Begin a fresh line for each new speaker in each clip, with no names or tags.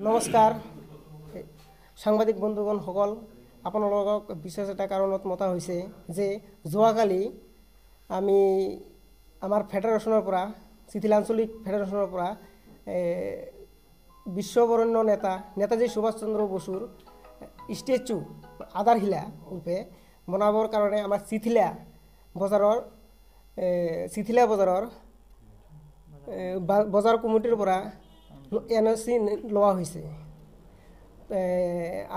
নমস্কাৰ সাংবাদিক বন্ধুগণসকল, আপোনালোকক বিশেষ এটা কাৰণত মতা হৈছে যে যোৱাকালি আমি আমাৰ ফেডাৰেশ্যনৰ পৰা চিঠিলা আঞ্চলিক ফেডাৰেশ্যনৰ পৰা বিশ্ববৰেণ্য নেতাজী সুভাষ চন্দ্ৰ বসুৰ ষ্টেচু আধাৰশিলা ৰূপে বনাবৰ কাৰণে আমাৰ চিঠিলা বজাৰৰ বজাৰ কমিটিৰ পৰা NOC লোৱা হৈছে।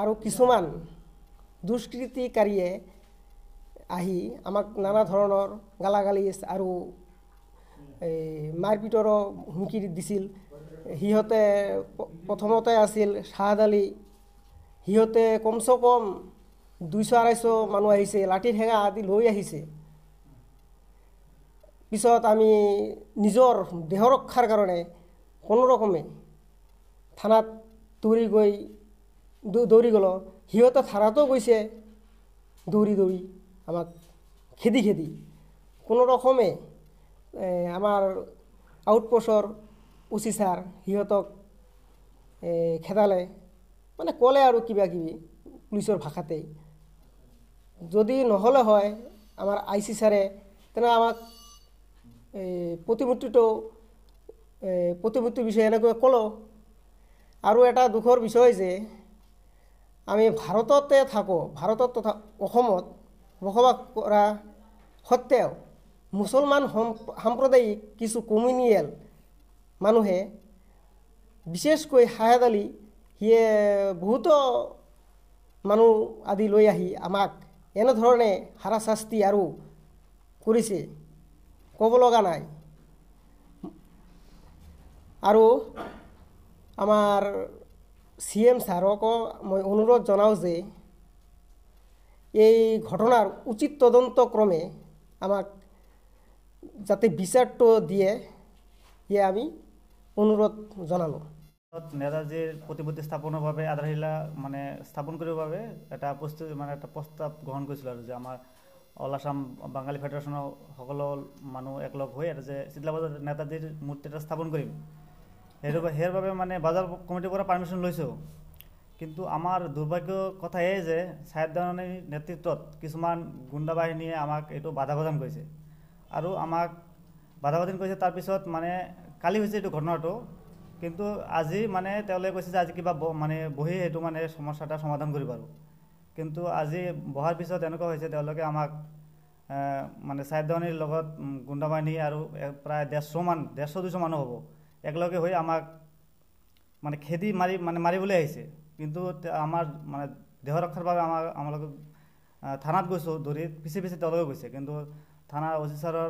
আৰু কিছুমান দুষ্কৃতিকাৰীয়ে আহি আমাক নানা ধৰণৰ গালাগালিজ আৰু মাৰপিটৰো হুমকি দিছিল। সিহঁতে প্ৰথমতে আছিল শাহাদ আলী, সিহঁতে কমচে কম 200-250 মানুহ আহিছে, লাঠি ঠেঙা আদি লৈ আহিছে। পিছত আমি নিজৰ দেহ ৰক্ষাৰ কাৰণে কোনো ৰকমে থানাত দৌৰি গ'লোঁ। সিহঁতে থানাতো গৈছে দৌৰি আমাক খেদি কোনো ৰকমে আমাৰ আউটপোষ্টৰ OC ছাৰ সিহঁতক খেদালে, মানে ক'লে আৰু কিবা কিবি পুলিচৰ ভাষাতেই। যদি নহ'লে হয় আমাৰ IC ছাৰে তেনে আমাক প্ৰতিমূৰ্তিৰ বিষয়ে এনেকৈ ক'লোঁ। আৰু এটা দুখৰ বিষয় যে আমি ভাৰততে থাকোঁ, ভাৰতত তথা অসমত বসবাস কৰা সত্ত্বেও মুছলমান সাম্প্ৰদায়িক কিছু কমিউনিয়েল মানুহে, বিশেষকৈ শাহাদ আলী, সিয়ে বহুতো মানুহ আদি লৈ আহি আমাক এনেধৰণে হাৰাশাস্তি আৰু কৰিছে, ক'ব লগা নাই। আৰু আমাৰ CM ছাৰকো মই অনুৰোধ জনাওঁ যে এই ঘটনাৰ উচিত তদন্তক্ৰমে আমাক যাতে বিচাৰটো দিয়ে, ইয়ে আমি অনুৰোধ জনালোঁ।
নেতাজীৰ প্ৰতিমূৰ্তি স্থাপনৰ বাবে আধাৰশিলা স্থাপন কৰিবৰ বাবে এটা প্ৰস্তাৱ গ্ৰহণ কৰিছিলোঁ আৰু যে আমাৰ অল আছাম বাঙালী ফেডাৰেশ্যনৰ সকলো মানুহ একলগ হৈ এটা যে চিতলা বজাৰত নেতাজীৰ মূৰ্তি এটা স্থাপন কৰিম, সেইৰ বাবে বজাৰ কমিটিৰ পৰা পাৰ্মিশ্যন লৈছোঁ। কিন্তু আমাৰ দুৰ্ভাগ্য কথা এই যে ছাহিদানৰ নেতৃত্বত কিছুমান গুণ্ডা বাহিনীয়ে আমাক এইটো বাধা প্ৰদান কৰিছে আৰু আমাক বাধা প্ৰদান কৰিছে। তাৰপিছত কালি হৈছে এইটো ঘটনাটো, কিন্তু আজি তেওঁলোকে কৈছে যে আজি কিবা বহি সেইটো সমস্যা এটা সমাধান কৰিব পাৰোঁ। কিন্তু আজি বহাৰ পিছত এনেকুৱা হৈছে তেওঁলোকে আমাক ছাহিদানিৰ লগত গুণ্ডা বাহিনী আৰু প্ৰায় 150-200 মানুহ হ'ব একেলগে হৈ আমাক খেদি মাৰিবলৈ আহিছে। কিন্তু আমাৰ দেহ ৰক্ষাৰ বাবে আমালোকে থানাত গৈছোঁ, দৌৰি পিছে তেওঁলোকে গৈছে। কিন্তু থানাৰ OC ছাৰৰ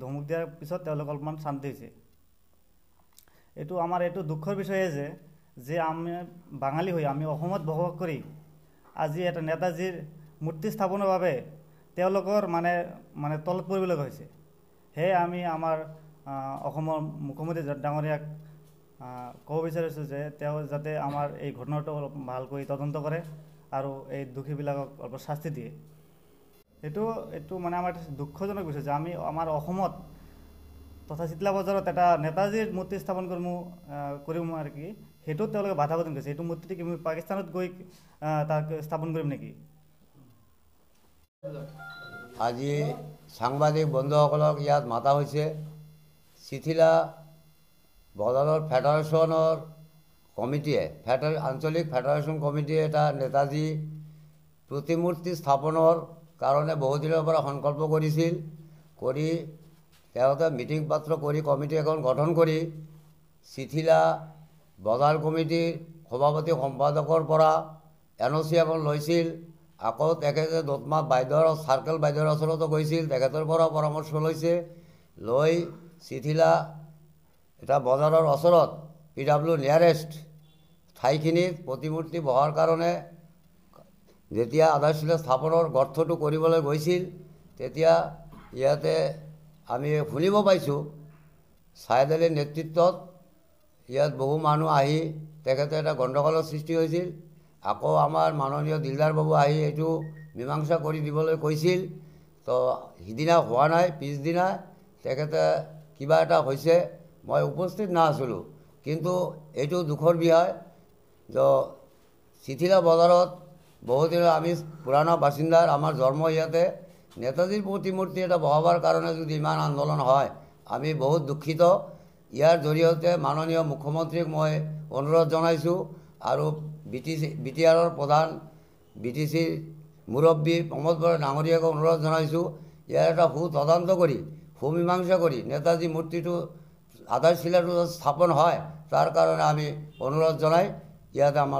ধমক দিয়াৰ পিছত তেওঁলোকে অলপমান শান্তি হৈছে। এইটো দুখৰ বিষয়ে যে আমি বাঙালী হৈ আমি অসমত বসবাস কৰি আজি এটা নেতাজীৰ মূৰ্তি স্থাপনৰ বাবে তেওঁলোকৰ তলত পৰিবলগীয়া হৈছে। সেয়ে আমি আমাৰ অসমৰ মুখ্যমন্ত্ৰী ডাঙৰীয়াক ক'ব বিচাৰিছোঁ যে তেওঁ যাতে আমাৰ এই ঘটনাটো অলপ ভালকৈ তদন্ত কৰে আৰু এই দোষীবিলাকক অলপ শাস্তি দিয়ে। এইটো আমাৰ দুখজনক বিষয় যে আমি আমাৰ অসমত তথা চিতলা বজাৰত এটা নেতাজীৰ মূৰ্তি স্থাপন কৰিম আৰু কি, সেইটোত তেওঁলোকে বাধা প্ৰদান কৰিছে। এইটো মূৰ্তি কি পাকিস্তানত গৈ তাক স্থাপন কৰিম নেকি?
আজি সাংবাদিক বন্ধুসকলক ইয়াত মাতা হৈছে। চিঠিলা বজাৰৰ ফেডাৰেশ্যনৰ কমিটিয়ে আঞ্চলিক ফেডাৰেশ্যন কমিটিয়ে এটা নেতাজী প্ৰতিমূৰ্তি স্থাপনৰ কাৰণে বহুদিনৰ পৰা সংকল্প কৰিছিল। তেওঁলোকে মিটিং পাত্ৰ কৰি কমিটি এখন গঠন কৰি চিঠিলা বজাৰ কমিটিৰ সভাপতি সম্পাদকৰ পৰা NOC এখন লৈছিল। আকৌ তেখেতে দোতমা চাৰ্কেল বাইদেউৰ ওচৰতো গৈছিল, তেখেতৰ পৰা পৰামৰ্শ লৈছে। লৈ চিঠিলা এটা বজাৰৰ ওচৰত PW নিয়াৰেষ্ট ঠাইখিনিত প্ৰতিমূৰ্তি বহাৰ কাৰণে যেতিয়া আধাৰশিলা স্থাপনৰ গৰ্থটো কৰিবলৈ গৈছিল, তেতিয়া ইয়াতে আমি শুনিব পাইছোঁ ছাহিদ আলীৰ নেতৃত্বত ইয়াত বহু মানুহ আহি তেখেতে এটা গণ্ডগোলৰ সৃষ্টি হৈছিল। আকৌ আমাৰ মাননীয় দিলদাৰ বাবু আহি এইটো মীমাংসা কৰি দিবলৈ কৈছিল। তো সিদিনা হোৱা নাই, পিছদিনা তেখেতে কিবা এটা হৈছে, মই উপস্থিত নাছিলোঁ। কিন্তু এইটো দুখৰ বিষয় তো চিঠিলা বজাৰত বহুদিন আমি পুৰণা বাসিন্দাৰ, আমাৰ জন্ম ইয়াতে, নেতাজীৰ প্ৰতিমূৰ্তি এটা বহাবৰ কাৰণে যদি ইমান আন্দোলন হয় আমি বহুত দুখিত। ইয়াৰ জৰিয়তে মাননীয় মুখ্যমন্ত্ৰীক মই অনুৰোধ জনাইছোঁ আৰু BTR প্ৰধান BTCৰ মুৰব্বী প্ৰমোদ বৰা ডাঙৰীয়াক অনুৰোধ জনাইছোঁ, ইয়াৰ এটা তদন্ত কৰি সুমীমাংসা কৰি নেতাজী মূৰ্তিটো আধাৰশিলাটো স্থাপন হয় তাৰ কাৰণে আমি অনুৰোধ জনাই ইয়াতে আমাৰ